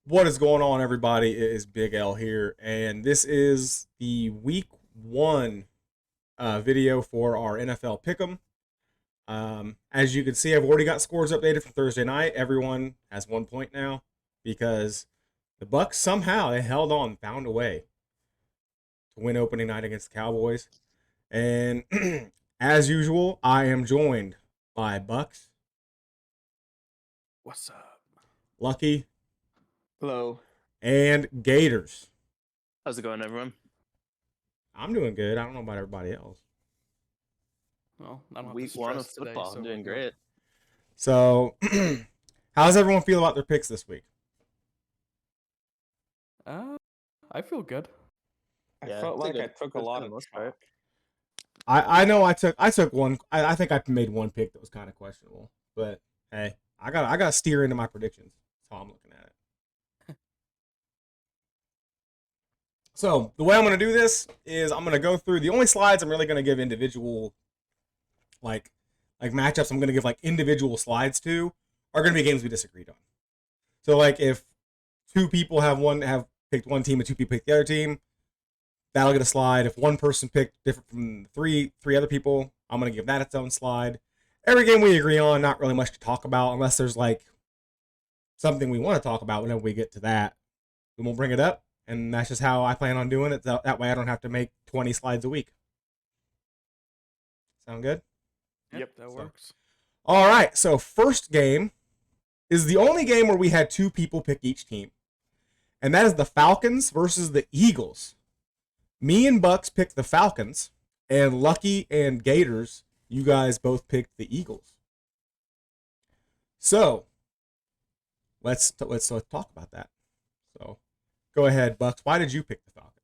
What is going on, everybody? It is Big L here, and this is the week one video for our NFL Pick'em. As you can see, I've already got scores updated for Thursday night. Everyone has 1 point now because the Bucks somehow they held on, found a way to win opening night against the Cowboys. And as usual, I am joined by Bucks, What's up? Lucky, Hello. and Gators. How's it going, everyone? I'm doing good. I don't know about everybody else. Well, I don't have Week to one of stress today, football. so I'm doing we're good. great. So, how does everyone feel about their picks this week? I feel good. Yeah, I felt it's a like good- I took a good lot for the of most part. chalk. I know I took one. I think I made one pick that was kind of questionable, but hey, I got to steer into my predictions. That's how I'm looking at it. So the way I'm going to do this is I'm going to go through the only slides I'm really going to give individual like matchups. I'm going to give like individual slides to are going to be games we disagreed on. So like if two people have picked one team and two people picked the other team, that'll get a slide. If one person picked different from three other people, I'm gonna give that its own slide. Every game we agree on, not really much to talk about unless there's like something we want to talk about whenever we get to that. Then we'll bring it up, and that's just how I plan on doing it. That way I don't have to make 20 slides a week. Sound good? Yep, that works. All right, so first game is the only game where we had two people pick each team, and that is the Falcons versus the Eagles. Me and Bucks picked the Falcons, and Lucky and Gators, you guys both picked the Eagles. So let's talk about that. So go ahead, Bucks. Why did you pick the Falcons?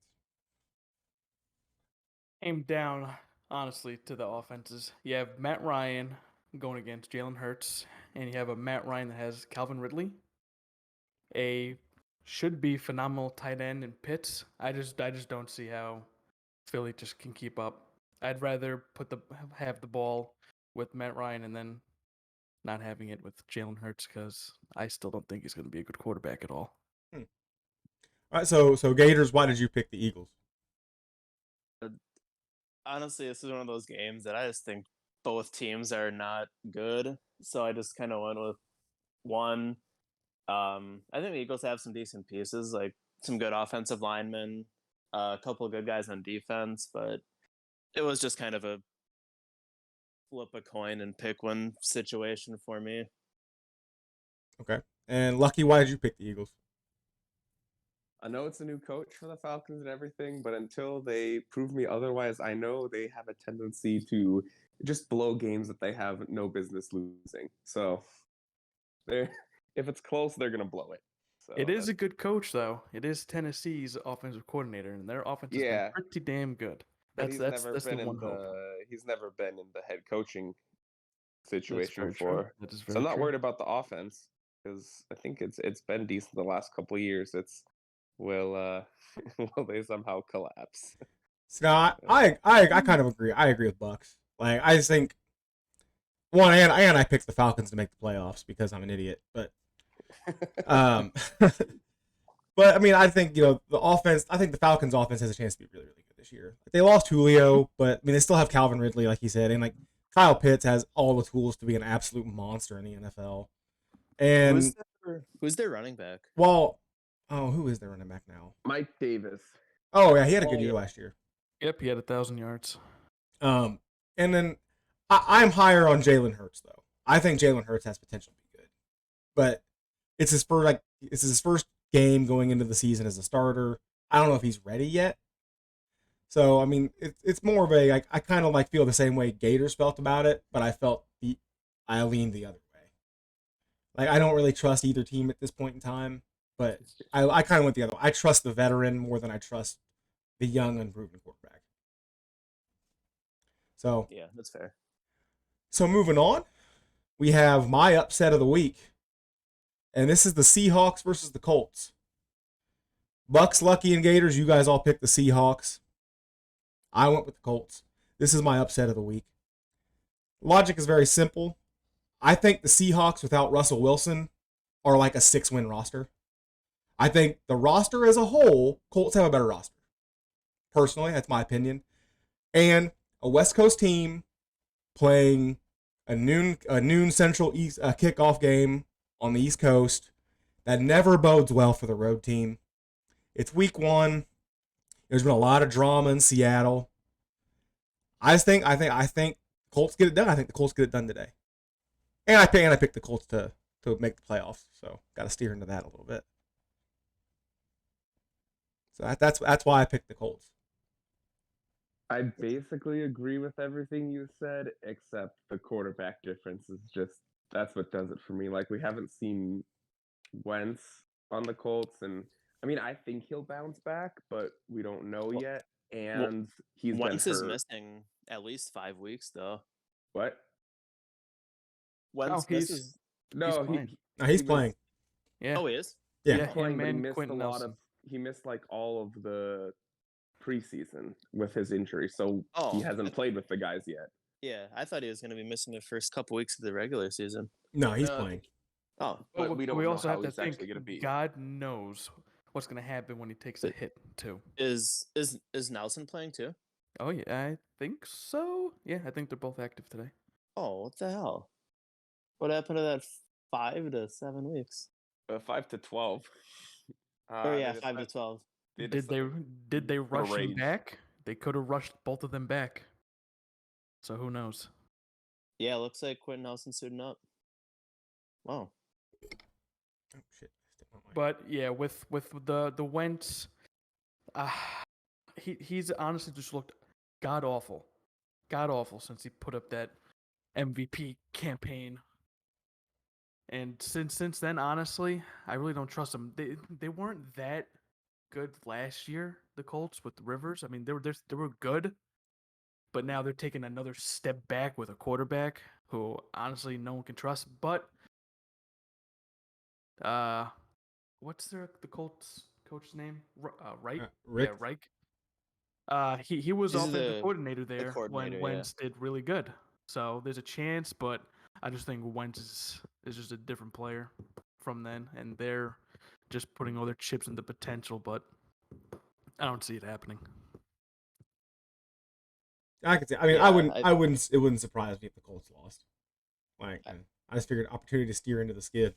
Aim down, honestly, to the offenses. You have Matt Ryan going against Jalen Hurts, and you have a Matt Ryan that has Calvin Ridley, a should be phenomenal tight end in Pitts. I just don't see how Philly just can keep up. I'd rather have the ball with Matt Ryan and then not having it with Jalen Hurts because I still don't think he's going to be a good quarterback at all. All right, so Gators, why did you pick the Eagles? Honestly, this is one of those games that I just think both teams are not good. So I just kind of went with one. I think the Eagles have some decent pieces, like some good offensive linemen, a couple of good guys on defense, but it was just kind of a flip a coin and pick one situation for me. Okay. And Lucky, why did you pick the Eagles? I know it's a new coach for the Falcons and everything, but until they prove me otherwise, I know they have a tendency to just blow games that they have no business losing. So they're if it's close, they're gonna blow it. So It is a good coach, though. It is Tennessee's offensive coordinator, and their offense has Yeah. been pretty damn good. but That's the one hope. he's never been in the head coaching That's situation very true. before. That is So very I'm not true. worried about the offense because I think it's been decent the last couple of years. It's will will they somehow collapse? So I kind of agree. I agree with Bucks. Like I just think one and I picked the Falcons to make the playoffs because I'm an idiot. But but I mean I think the offense. I think the Falcons offense has a chance to be really good this year. Like, they lost Julio, but I mean they still have Calvin Ridley, like you said, and like Kyle Pitts has all the tools to be an absolute monster in the NFL. And Who's their running back? well, oh, who is their running back now? Mike Davis. Oh yeah, he had a Oh, good year yeah. last year. Yep, he had 1,000 yards. And then I'm higher on Jalen Hurts though. I think Jalen Hurts has potential to be good, but it's his first game going into the season as a starter. I don't know if he's ready yet. So I mean, it's more of a I kind of like feel the same way Gators felt about it, but I leaned the other way. Like I don't really trust either team at this point in time, but I kind of went the other way. I trust the veteran more than I trust the young unproven quarterback. So Yeah, that's fair. So moving on, we have my upset of the week, and this is the Seahawks versus the Colts. Bucks, Lucky, and Gators, you guys all picked the Seahawks. I went with the Colts. This is my upset of the week. Logic is very simple. I think the Seahawks without Russell Wilson are like a 6-win roster. I think the roster as a whole, Colts have a better roster. Personally, that's my opinion. And a West Coast team playing a noon Central East kickoff game on the East Coast that never bodes well for the road team. It's week 1. There's been a lot of drama in Seattle. I think Colts get it done. I think the Colts get it done today. And I picked the Colts to make the playoffs. So got to steer into that a little bit. So that's why I picked the Colts. I basically agree with everything you said, except the quarterback difference is just that's what does it for me. Like we haven't seen Wentz on the Colts, and I mean I think he'll bounce back, but we don't know Well, yet. And he's Wentz been is hurt. missing at least 5 weeks though. What? Wentz he's- misses. No, playing. No, he's he was- playing. Yeah. Oh, he is. Yeah. Yeah, playing, him but he and missed Quentin a lot Nelson. of. He missed like all of the preseason with his injury, so he Oh, hasn't played with the guys yet. Yeah, I thought he was going to be missing the first couple weeks of the regular season. No, he's No. playing. Oh, But we don't know also how have to he's think, actually going to be. God knows what's going to happen when he takes a hit, too. is Nelson playing too? Oh, yeah, I think so. Yeah, I think they're both active today. Oh, what the hell? What happened to that 5 to 7 weeks? 5 to 12. Oh yeah, they 5 to decided- 12. they Did they rush him range. back? They could have rushed both of them back. So who knows? Yeah, it looks like Quentin Nelson suiting up. Wow. Oh shit! But yeah, with the Wentz, he's honestly just looked god awful since he put up that MVP campaign. And since then, honestly, I really don't trust him. They weren't that good last year, the Colts with Rivers. I mean, they were good, but now they're taking another step back with a quarterback who honestly no one can trust. But what's the Colts coach's name? Reich. Rick. Yeah, Reich. He was He's offensive the coordinator there coordinator, when Wentz did really good. So there's a chance, but I just think Wentz is just a different player from then, and they're just putting all their chips into potential, but I don't see it happening. I could say. I mean, Yeah, I wouldn't. It wouldn't surprise me if the Colts lost. Like, I just figured opportunity to steer into the skid.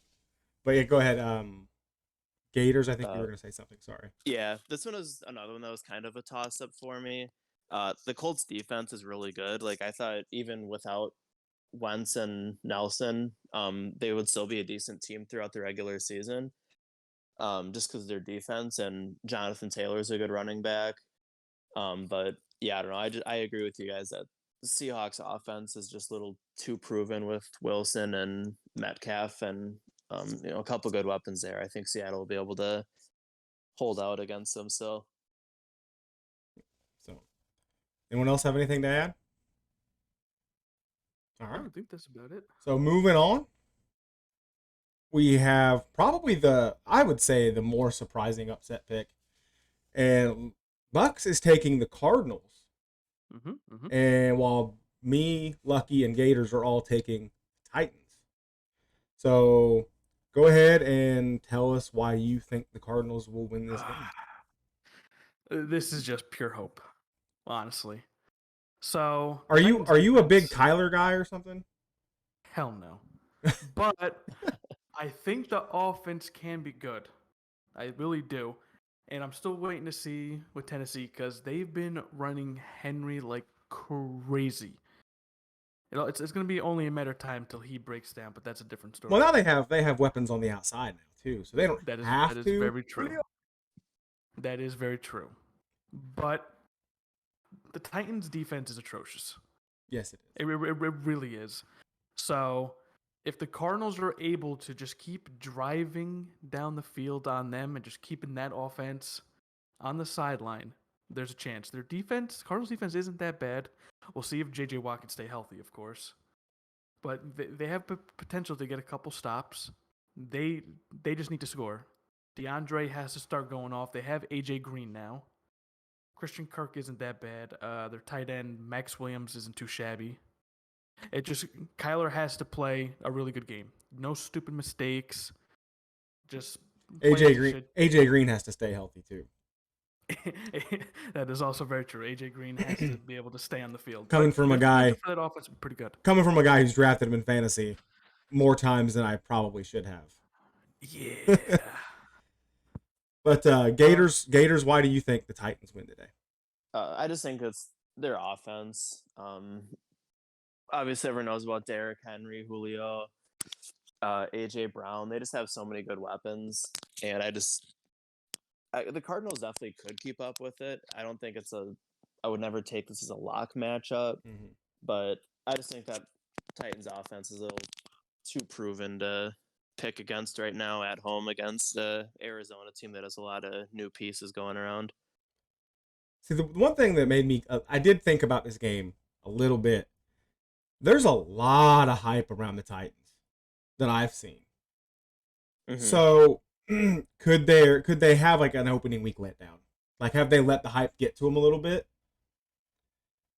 But yeah, go ahead. Gators. I think you were gonna say something. Sorry. Yeah, this one was another one that was kind of a toss up for me. The Colts defense is really good. Like I thought, even without Wentz and Nelson, they would still be a decent team throughout the regular season. Just because of their defense, and Jonathan Taylor's a good running back. But yeah, I don't know. I agree with you guys that the Seahawks offense is just a little too proven with Wilson and Metcalf, and a couple good weapons there. I think Seattle will be able to hold out against them. So, Anyone else have anything to add? All I right. don't think that's about it. So moving on, we have probably I would say the more surprising upset pick, and Bucks is taking the Cardinals, and while me, Lucky, and Gators are all taking Titans. So go ahead and tell us why you think the Cardinals will win this game. This is just pure hope, honestly. So Are you Titans a big defense- Kyler guy or something? Hell no. But I think the offense can be good. I really do. And I'm still waiting to see with Tennessee because they've been running Henry like crazy. It's going to be only a matter of time till he breaks down, but that's a different story. Well, now they have weapons on the outside now too, so they don't that is have to. very true. That is very true. But the Titans' defense is atrocious. Yes, it is. It really is. So if the Cardinals are able to just keep driving down the field on them and just keeping that offense on the sideline, there's a chance. Their defense, Cardinals' defense isn't that bad. We'll see if J.J. Watt can stay healthy, of course. But they have potential to get a couple stops. They just need to score. DeAndre has to start going off. They have A.J. Green now. Christian Kirk isn't that bad. Their tight end, Max Williams, isn't too shabby. Kyler has to play a really good game. No stupid mistakes. Just AJ Green has to stay healthy too. That is also very true. AJ Green has to be able to stay on the field. Coming But from a the guy future for that offense is pretty good. Coming from a guy who's drafted him in fantasy more times than I probably should have. Yeah. But Gators, why do you think the Titans win today? I just think it's their offense. Obviously, everyone knows about Derrick Henry, Julio, AJ Brown. They just have so many good weapons, and the Cardinals definitely could keep up with it. I don't think I would never take this as a lock matchup, but I just think that Titans offense is a little too proven to pick against right now at home against Arizona team that has a lot of new pieces going around. See, the one thing that made me, I did think about this game a little bit. There's a lot of hype around the Titans that I've seen. So could they have like an opening week letdown? Like, have they let the hype get to them a little bit?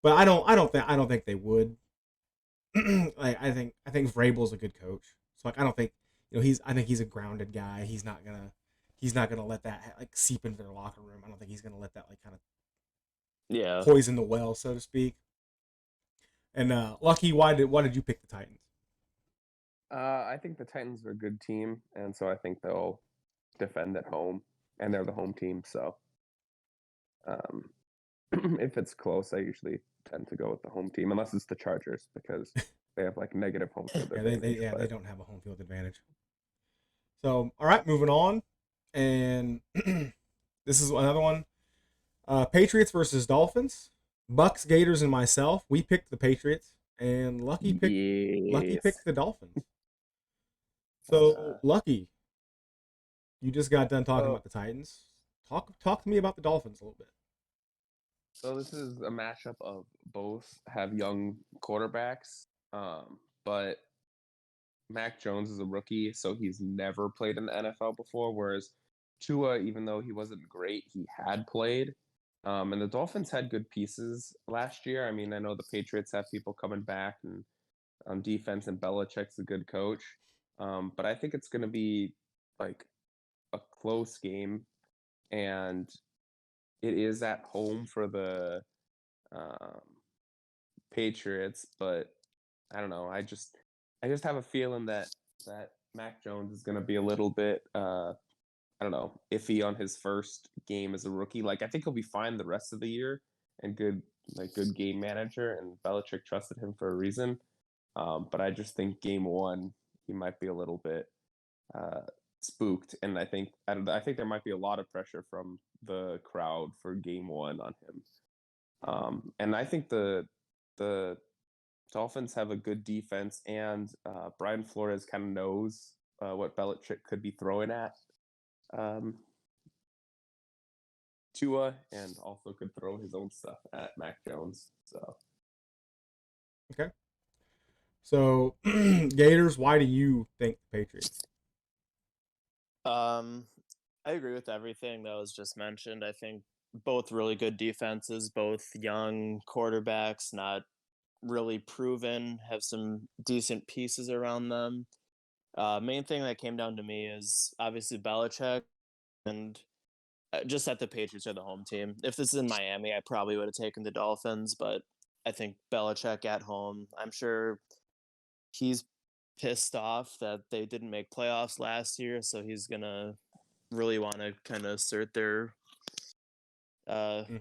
But I don't think they would. Like, I think Vrabel's a good coach. So like, I don't think, I think he's a grounded guy. He's not gonna let that like seep into their locker room. I don't think he's gonna let that like kind of poison the well, so to speak. And Lucky, why did you pick the Titans? I think the Titans are a good team, and so I think they'll defend at home, and they're the home team. So, if it's close, I usually tend to go with the home team, unless it's the Chargers because they have like negative home field advantage. They don't have a home field advantage. So, all right, moving on, and this is another one: Patriots versus Dolphins. Bucks, Gators, and myself, we picked the Patriots, and Lucky picked the Dolphins. So, Lucky, you just got done talking about the Titans. Talk to me about the Dolphins a little bit. So this is a matchup of both have young quarterbacks, but Mac Jones is a rookie, so he's never played in the NFL before, whereas Tua, even though he wasn't great, he had played. And the Dolphins had good pieces last year. I mean, I know the Patriots have people coming back and on defense, and Belichick's a good coach. But I think it's going to be like a close game, and it is at home for the Patriots. But I don't know. I just have a feeling that Mac Jones is going to be a little bit I don't know, iffy on his first game as a rookie. Like, I think he'll be fine the rest of the year and good game manager, and Belichick trusted him for a reason. But I just think game one, he might be a little bit spooked, and I think there might be a lot of pressure from the crowd for game one on him. And I think the Dolphins have a good defense, and Brian Flores kind of knows what Belichick could be throwing at Tua, and also could throw his own stuff at Mac Jones. So okay. So Gators, why do you think the Patriots? I agree with everything that was just mentioned. I think both really good defenses, both young quarterbacks, not really proven, have some decent pieces around them. Main thing that came down to me is obviously Belichick, and just that the Patriots are the home team. If this is in Miami, I probably would have taken the Dolphins, but I think Belichick at home, I'm sure he's pissed off that they didn't make playoffs last year, so he's going to really want to kind of assert their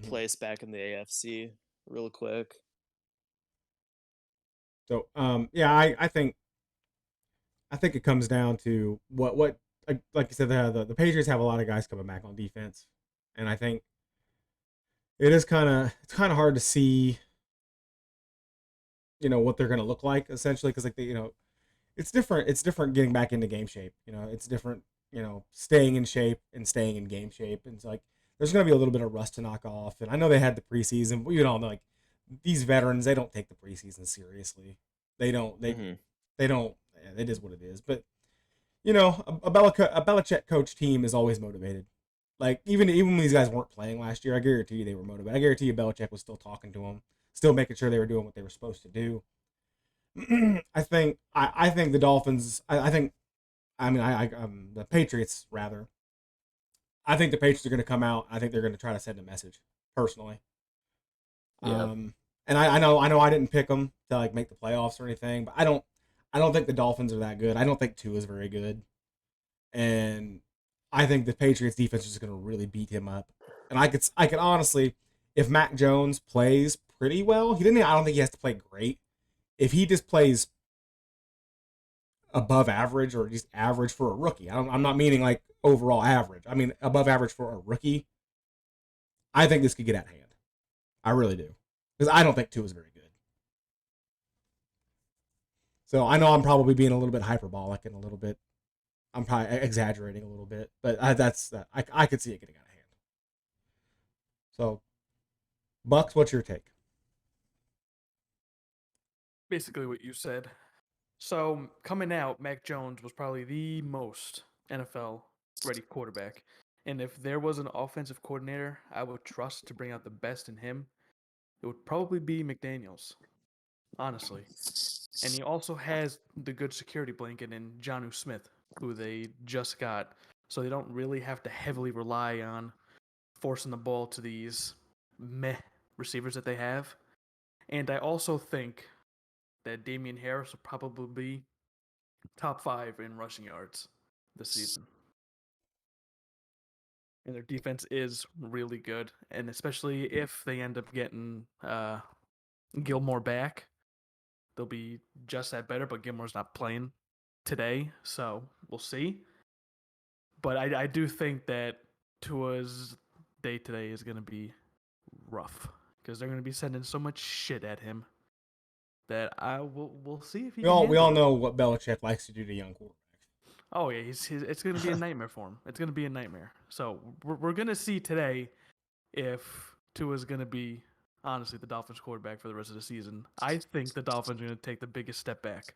place back in the AFC real quick. So, I think it comes down to what like you said, the Patriots have a lot of guys coming back on defense, and I think it's kind of hard to see, what they're going to look like essentially, because it's different getting back into game shape. It's different, staying in shape and staying in game shape, and it's like there's going to be a little bit of rust to knock off. And I know they had the preseason, but all know, like, these veterans, they don't take the preseason seriously. They don't. They don't. It is what it is. But a Belichick coach team is always motivated. Like, even when these guys weren't playing last year, I guarantee you they were motivated. I guarantee you Belichick was still talking to them, still making sure they were doing what they were supposed to do. I think the Dolphins. The Patriots rather. I think the Patriots are going to come out. I think they're going to try to send a message, personally. Yeah. And I know I didn't pick them to like make the playoffs or anything, but I don't think the Dolphins are that good. I don't think Tua is very good, and I think the Patriots defense is going to really beat him up. And I could honestly, if Mac Jones plays pretty well, I don't think he has to play great. If he just plays above average or just average for a rookie, I'm not meaning like overall average. I mean above average for a rookie. I think this could get out of hand. I really do, because I don't think Tua is very good. So I know I'm probably being a little bit hyperbolic and a little bit, I'm probably exaggerating a little bit, but I could see it getting out of hand. So, Bucks, what's your take? Basically what you said. So coming out, Mac Jones was probably the most NFL ready quarterback. And if there was an offensive coordinator I would trust to bring out the best in him, it would probably be McDaniels, honestly. And he also has the good security blanket in Jonnu Smith, who they just got. So they don't really have to heavily rely on forcing the ball to these meh receivers that they have. And I also think that Damian Harris will probably be top 5 in rushing yards this season. And their defense is really good. And especially if they end up getting Gilmore back, they'll be just that better. But Gilmore's not playing today, so we'll see. But I do think that Tua's day today is going to be rough because they're going to be sending so much shit at him that we'll see if he We can all handle it. know what Belichick likes to do to young quarterbacks. Oh yeah, it's going to be a nightmare for him. It's going to be a nightmare. So we're going to see today if Tua's going to be honestly the Dolphins quarterback for the rest of the season. I think the Dolphins are going to take the biggest step back.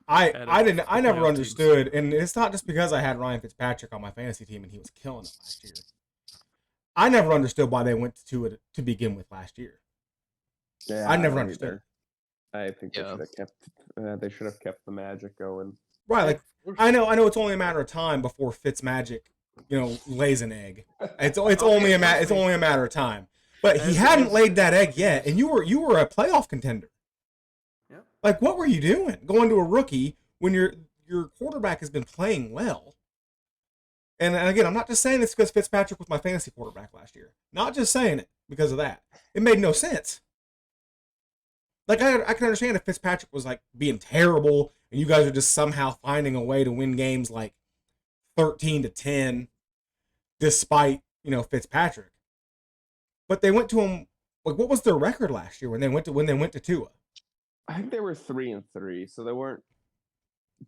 I never playoff understood, and it's not just because I had Ryan Fitzpatrick on my fantasy team and he was killing it last year. I never understood why they went to it to begin with last year. Yeah, I never don't understood. either. I think Yeah. they should have kept the magic going. Right, like I know it's only a matter of time before Fitzmagic, lays an egg. It's only a matter of time. But he hadn't laid that egg yet, and you were a playoff contender. Yep. Like, what were you doing going to a rookie when your quarterback has been playing well? And again, I'm not just saying this because Fitzpatrick was my fantasy quarterback last year. Not just saying it because of that. It made no sense. Like, I can understand if Fitzpatrick was like being terrible and you guys are just somehow finding a way to win games like 13-10 despite, Fitzpatrick. But they went to him, like, what was their record last year when they went to Tua? I think they were 3-3, so they weren't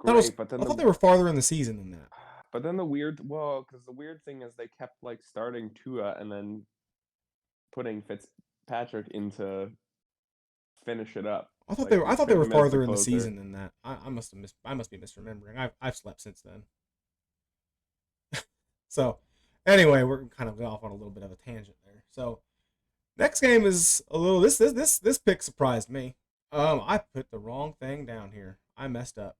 I great. But then thought they were farther in the season than that. But then because the weird thing is they kept like starting Tua and then putting Fitzpatrick in to finish it up. I thought Like, they were him as farther in the closer. season than that. I must be misremembering. I've slept since then. So, anyway, we're kind of off on a little bit of a tangent there. So, next game is a little this pick surprised me. I put the wrong thing down here. I messed up.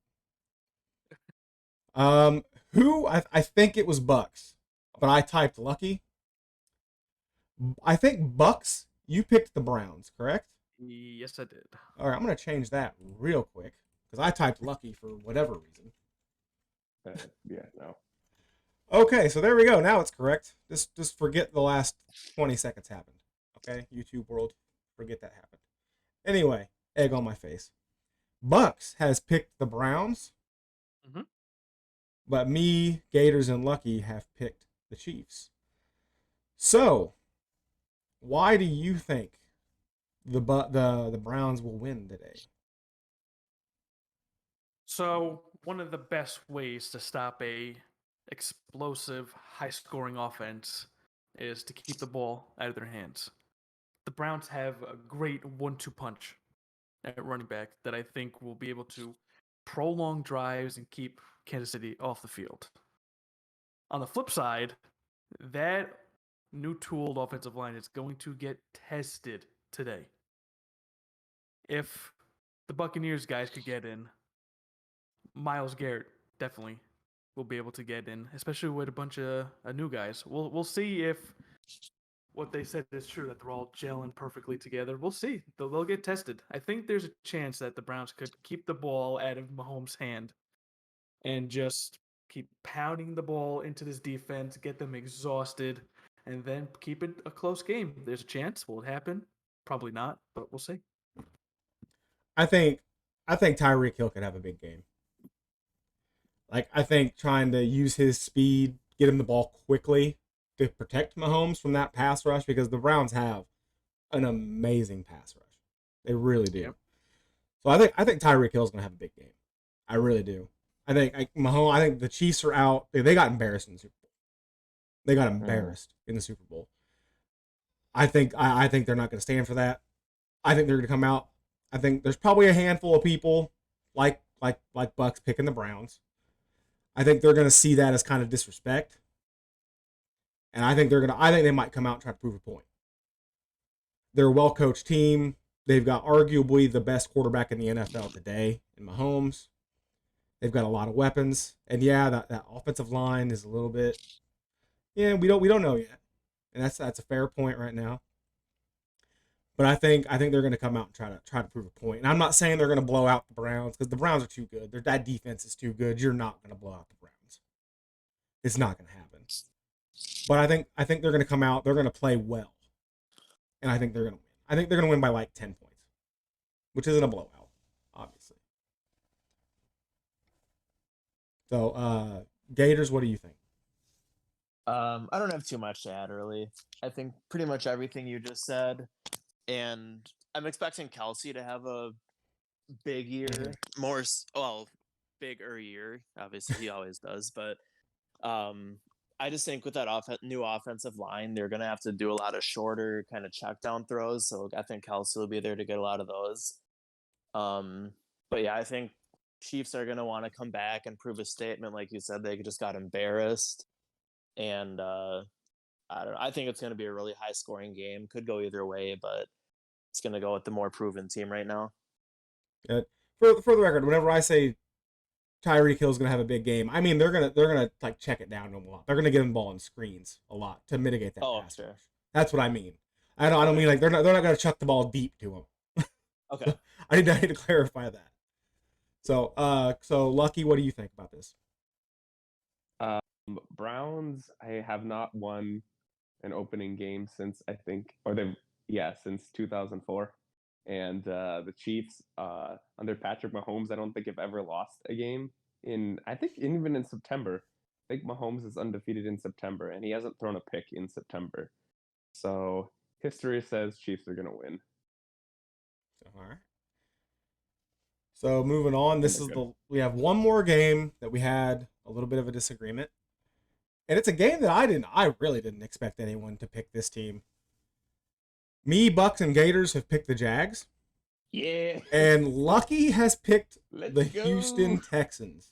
Who I think it was Bucks, but I typed Lucky. I think Bucks. You picked the Browns, correct? Yes, I did. All right, I'm gonna change that real quick because I typed Lucky for whatever reason. Yeah, no. Okay, so there we go. Now it's correct. Just forget the last 20 seconds happened. Okay, YouTube world, forget that happened. Anyway, egg on my face. Bucks has picked the Browns, but me, Gators, and Lucky have picked the Chiefs. So, why do you think the Browns will win today? So one of the best ways to stop a explosive, high-scoring offense is to keep the ball out of their hands. The Browns have a great 1-2 punch at running back that I think will be able to prolong drives and keep Kansas City off the field. On the flip side, that new tooled offensive line is going to get tested today. If the Buccaneers guys could get in, Myles Garrett, definitely. will be able to get in, especially with a bunch of new guys. We'll see if what they said is true, that they're all gelling perfectly together. We'll see. They'll get tested. I think there's a chance that the Browns could keep the ball out of Mahomes' hand and just keep pounding the ball into this defense, get them exhausted, and then keep it a close game. There's a chance. Will it happen? Probably not, but we'll see. I think Tyreek Hill could have a big game. Like, I think trying to use his speed, get him the ball quickly to protect Mahomes from that pass rush, because the Browns have an amazing pass rush. They really do. Yep. So I think Tyreek Hill's gonna have a big game. I really do. I think Mahomes. I think the Chiefs are out. They got embarrassed in the Super Bowl. They got embarrassed in the Super Bowl. I think they're not going to stand for that. I think they're going to come out. I think there's probably a handful of people like Bucks picking the Browns. I think they're going to see that as kind of disrespect, and I think they might come out and try to prove a point. They're a well-coached team. They've got arguably the best quarterback in the NFL today in Mahomes. They've got a lot of weapons, and yeah, that offensive line is a little bit. Yeah, we don't know yet, and that's a fair point right now. But I think they're going to come out and try to prove a point. And I'm not saying they're going to blow out the Browns, because the Browns are too good. That defense is too good. You're not going to blow out the Browns. It's not going to happen. But I think they're going to come out. They're going to play well, and I think they're going to win. I think they're going to win by like 10 points, which isn't a blowout, obviously. So, Gators, what do you think? I don't have too much to add, really. I think pretty much everything you just said, and I'm expecting Kelsey to have a big year, bigger year. Obviously, he always does, but I just think with that new offensive line, they're gonna have to do a lot of shorter kind of check down throws. So I think Kelsey will be there to get a lot of those. But yeah, I think Chiefs are gonna want to come back and prove a statement, like you said. They just got embarrassed. And I don't know. I think it's going to be a really high scoring game. Could go either way, but it's going to go with the more proven team right now. For the record, whenever I say Tyreek Hill's going to have a big game, I mean they're gonna like check it down a lot. They're going to give him the ball on screens a lot to mitigate that pass rush. That's what I mean. I don't mean like they're not going to chuck the ball deep to him. Okay. I need to clarify that. So Lucky, what do you think about this? Browns, I have not won an opening game since since 2004, and the Chiefs under Patrick Mahomes, I don't think have ever lost a game even in September. I think Mahomes is undefeated in September, and he hasn't thrown a pick in September. So history says Chiefs are gonna win. All right. So moving on, we have one more game that we had a little bit of a disagreement. And it's a game that I really didn't expect anyone to pick this team. Me, Bucks, and Gators have picked the Jags. Yeah. And Lucky has picked the go. Houston Texans.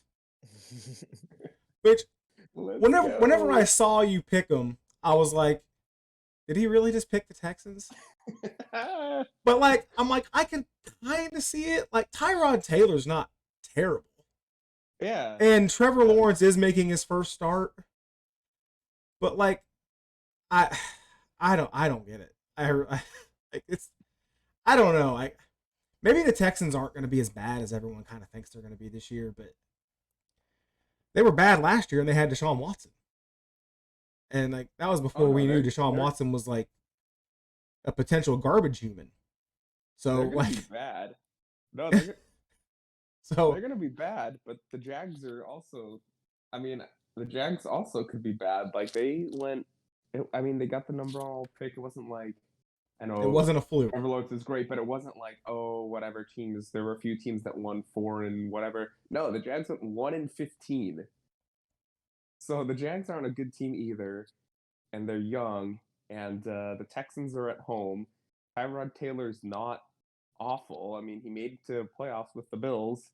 Which, whenever I saw you pick them, I was like, did he really just pick the Texans? But like, I'm like, I can kind of see it. Like, Tyrod Taylor's not terrible. Yeah. And Trevor Lawrence is making his first start. But like, I don't get it. I don't know. Maybe the Texans aren't going to be as bad as everyone kind of thinks they're going to be this year, but they were bad last year and they had Deshaun Watson. And like that was before we knew Deshaun Watson was like a potential garbage human. So they're gonna be bad. No, they're they're gonna be bad, but the Jags are also. I mean, the Jags also could be bad. Like they got the number one pick. It wasn't like, I know it wasn't a fluke. Trevor Lawrence is great, but it wasn't like, whatever teams. There were a few teams that won 4 and whatever. No, the Jags went 1-15. So the Jags aren't a good team either, and they're young. And the Texans are at home. Tyrod Taylor's not awful. I mean, he made it to playoffs with the Bills.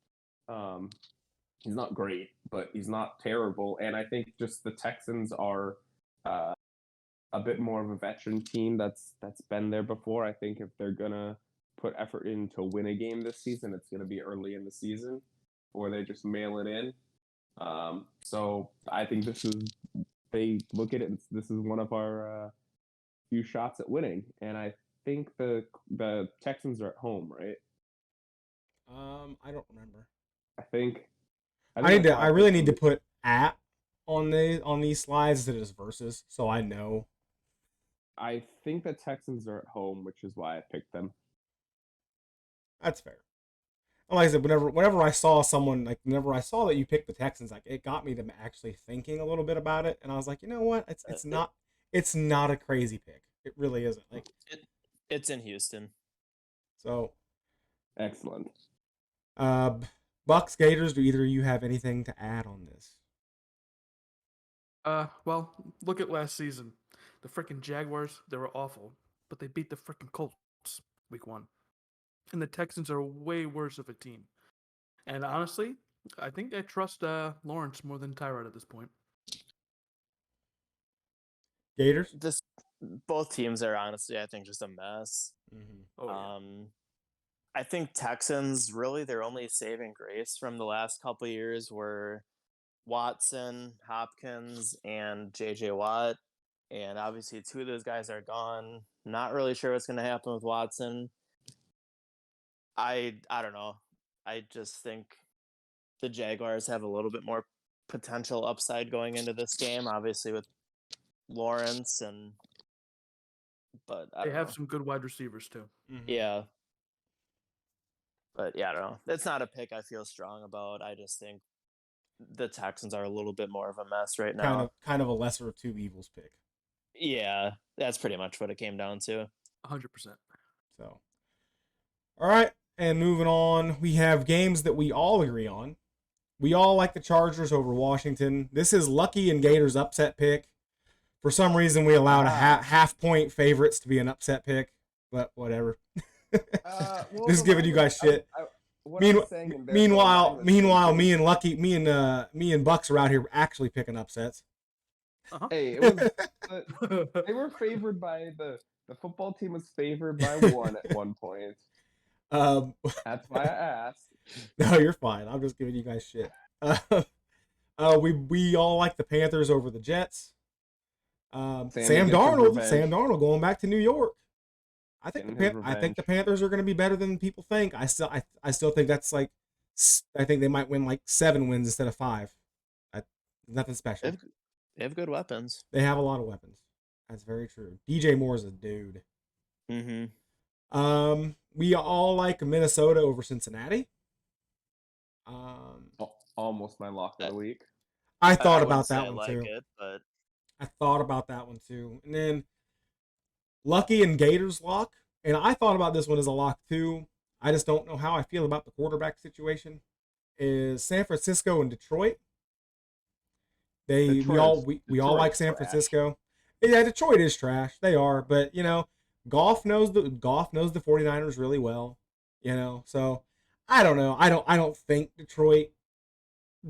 He's not great, but he's not terrible. And I think just the Texans are a bit more of a veteran team that's been there before. I think if they're gonna put effort in to win a game this season, it's gonna be early in the season, or they just mail it in. So I think they look at it and this is one of our few shots at winning. And I think the Texans are at home, right? I don't remember. I think. I really need to put at on these slides instead of just versus, so I know. I think the Texans are at home, which is why I picked them. That's fair. Like I said, whenever I saw someone, like whenever I saw that you picked the Texans, like it got me to actually thinking a little bit about it, and I was like, you know what, it's not a crazy pick. It really isn't. Like it's in Houston. So, excellent. Bucks Gators. Do either of you have anything to add on this? Well, look at last season. The freaking Jaguars, they were awful, but they beat the freaking Colts week 1. And the Texans are way worse of a team. And honestly, I think I trust Lawrence more than Tyrod at this point. Gators? Both teams are honestly, I think, just a mess. Mm-hmm. Oh, yeah. I think Texans, really their only saving grace from the last couple of years were Watson, Hopkins, and J.J. Watt. And obviously 2 of those guys are gone. Not really sure what's going to happen with Watson. I don't know. I just think the Jaguars have a little bit more potential upside going into this game, obviously with Lawrence but they have some good wide receivers too. Mm-hmm. Yeah. But yeah, I don't know. That's not a pick I feel strong about. I just think the Texans are a little bit more of a mess right now. Kind of a lesser of two evils pick. Yeah, that's pretty much what it came down to. 100%. So, all right, and moving on, we have games that we all agree on. We all like the Chargers over Washington. This is Lucky and Gators' upset pick. For some reason, we allowed half-point favorites to be an upset pick, but whatever. Just giving you guys shit. Meanwhile, me and Bucks are out here actually picking upsets. Uh-huh. Hey, it was they were favored by the football team was favored by 1 at one point. That's why I asked. No, you're fine. I'm just giving you guys shit. We all like the Panthers over the Jets. Sam Darnold going back to New York. I think the Panthers are going to be better than people think. I still think that's like, I think they might win like 7 wins instead of 5. Nothing special. They have good weapons. They have a lot of weapons. That's very true. DJ Moore's a dude. Mm-hmm. We all like Minnesota over Cincinnati. Almost my lock of the week. I thought about that one too. But I thought about that one too. And then Lucky and Gators lock. And I thought about this one as a lock too. I just don't know how I feel about the quarterback situation. Is San Francisco and Detroit. We all like San Francisco. Yeah, Detroit is trash. They are, but you know, Goff knows the 49ers really well. You know, so I don't know. I don't think Detroit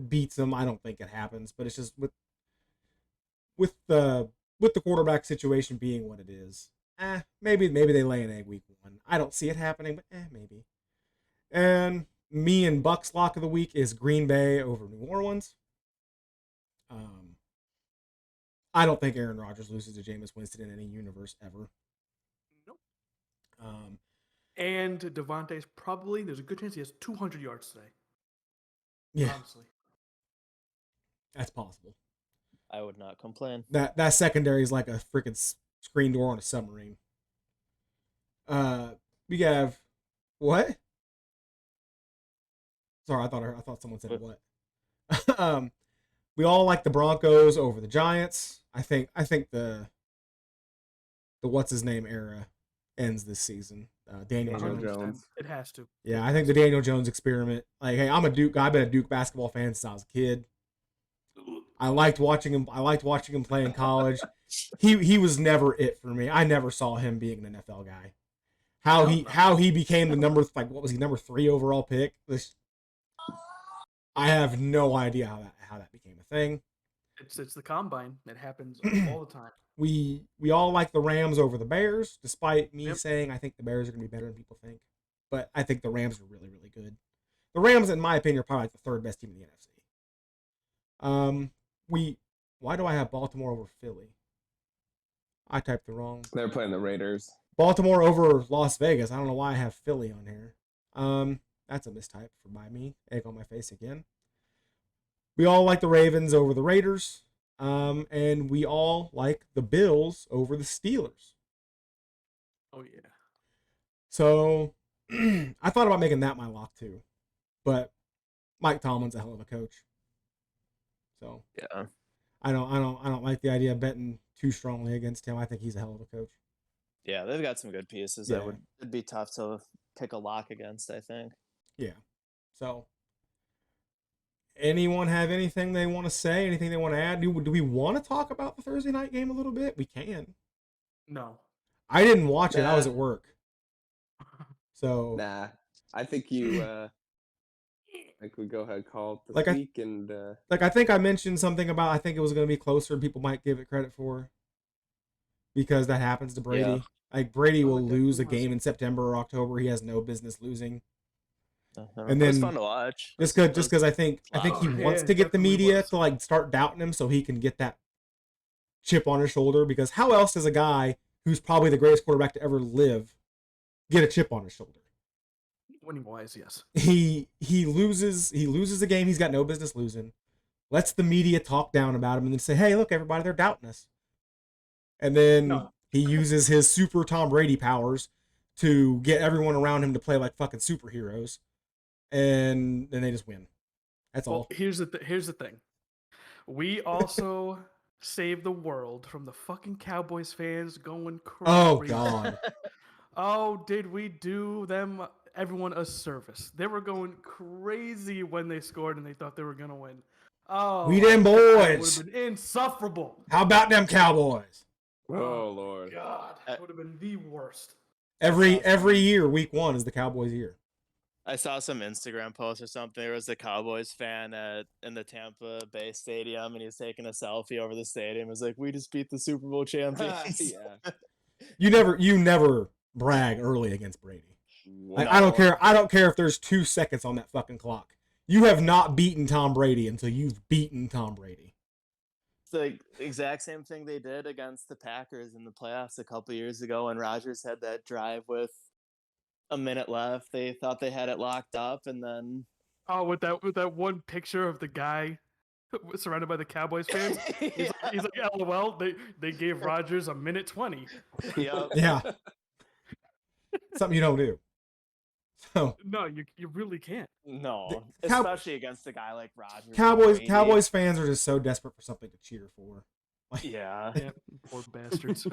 beats them. I don't think it happens, but it's just with the quarterback situation being what it is. Maybe they lay an egg week 1. I don't see it happening, but maybe. And me and Bucks lock of the week is Green Bay over New Orleans. I don't think Aaron Rodgers loses to Jameis Winston in any universe ever. Nope. And Devontae's probably, there's a good chance he has 200 yards today. Yeah. Honestly. That's possible. I would not complain. That secondary is like a freaking screen door on a submarine. We have what? Sorry, I thought someone said what. We all like the Broncos over the Giants. I think the what's his name era ends this season. Daniel Jones. It has to. Yeah, I think the Daniel Jones experiment. Like, hey, I'm a Duke guy. I've been a Duke basketball fan since I was a kid. I liked watching him play in college. He was never it for me. I never saw him being an NFL guy. How he became the number number 3 overall pick. I have no idea how that became a thing. It's the combine. It happens all the time. We all like the Rams over the Bears, despite me saying I think the Bears are going to be better than people think. But I think the Rams are really, really good. The Rams, in my opinion, are probably like the 3rd best team in the NFC. Why do I have Baltimore over Philly? I typed the wrong. They're playing the Raiders. Baltimore over Las Vegas. I don't know why I have Philly on here. That's a mistype by me. Egg on my face again. We all like the Ravens over the Raiders. And we all like the Bills over the Steelers. Oh yeah. So I thought about making that my lock too. But Mike Tomlin's a hell of a coach. So Yeah. I don't like the idea of betting too strongly against him. I think he's a hell of a coach. Yeah, they've got some good pieces Yeah. that it'd be tough to pick a lock against, I think. Yeah. So anyone have anything they want to say? Anything they want to add? Do we want to talk about the Thursday night game a little bit? We can. No. I didn't watch it. I Nah. was at work. So Nah, I think you. I think we go ahead and call it this Like I- week, and I think I mentioned something about I think it was going to be closer. People might give it credit for because that happens to Brady. Yeah. Like Brady Oh, will it lose a definitely was. game in September or October. He has no business losing. And then it was fun to watch. Just It was- because I think he Oh, wants yeah, to get the definitely media was. to like start doubting him so he can get that chip on his shoulder. Because how else does a guy who's probably the greatest quarterback to ever live get a chip on his shoulder? Winning wise, yes. He loses a game he's got no business losing. Lets the media talk down about him and then say, "Hey, look, everybody, they're doubting us." And then No. he uses his super Tom Brady powers to get everyone around him to play like fucking superheroes, and then they just win. That's all. Well, here's the thing. We also saved the world from the fucking Cowboys fans going crazy. Oh God. Oh, did we do everyone a service? They were going crazy when they scored and they thought they were gonna win. Oh, We them that would boys. have been insufferable. How about them Cowboys? oh Lord, God, that would have been the worst. Every year, week 1 is the Cowboys' year. I saw some Instagram post or something. There was a Cowboys fan in the Tampa Bay Stadium, and he's taking a selfie over the stadium. He's like, "We just beat the Super Bowl champions." yeah. You never brag early against Brady. Like, No. I don't care if there's 2 seconds on that fucking clock. You have not beaten Tom Brady until you've beaten Tom Brady. It's the exact same thing they did against the Packers in the playoffs a couple years ago when Rodgers had that drive with a minute left. They thought they had it locked up, and then Oh, with that one picture of the guy surrounded by the Cowboys fans. He's like, LOL. They gave Rodgers a minute 20. Yep. Yeah. Something you don't do. So No, you really can't. No, The Cow- especially against a guy like Rodgers. and Cowboys Brady. fans are just so desperate for something to cheer for. Yeah. Yeah, poor bastards.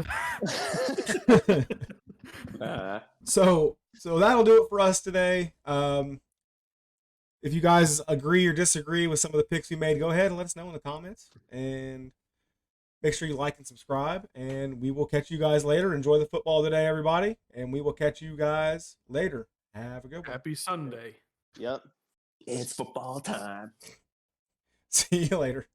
So that'll do it for us today. If you guys agree or disagree with some of the picks we made, go ahead and let us know in the comments. And make sure you like and subscribe. And we will catch you guys later. Enjoy the football today, everybody. And we will catch you guys later. Have a good one. Happy Sunday. Yep. It's football time. See you later.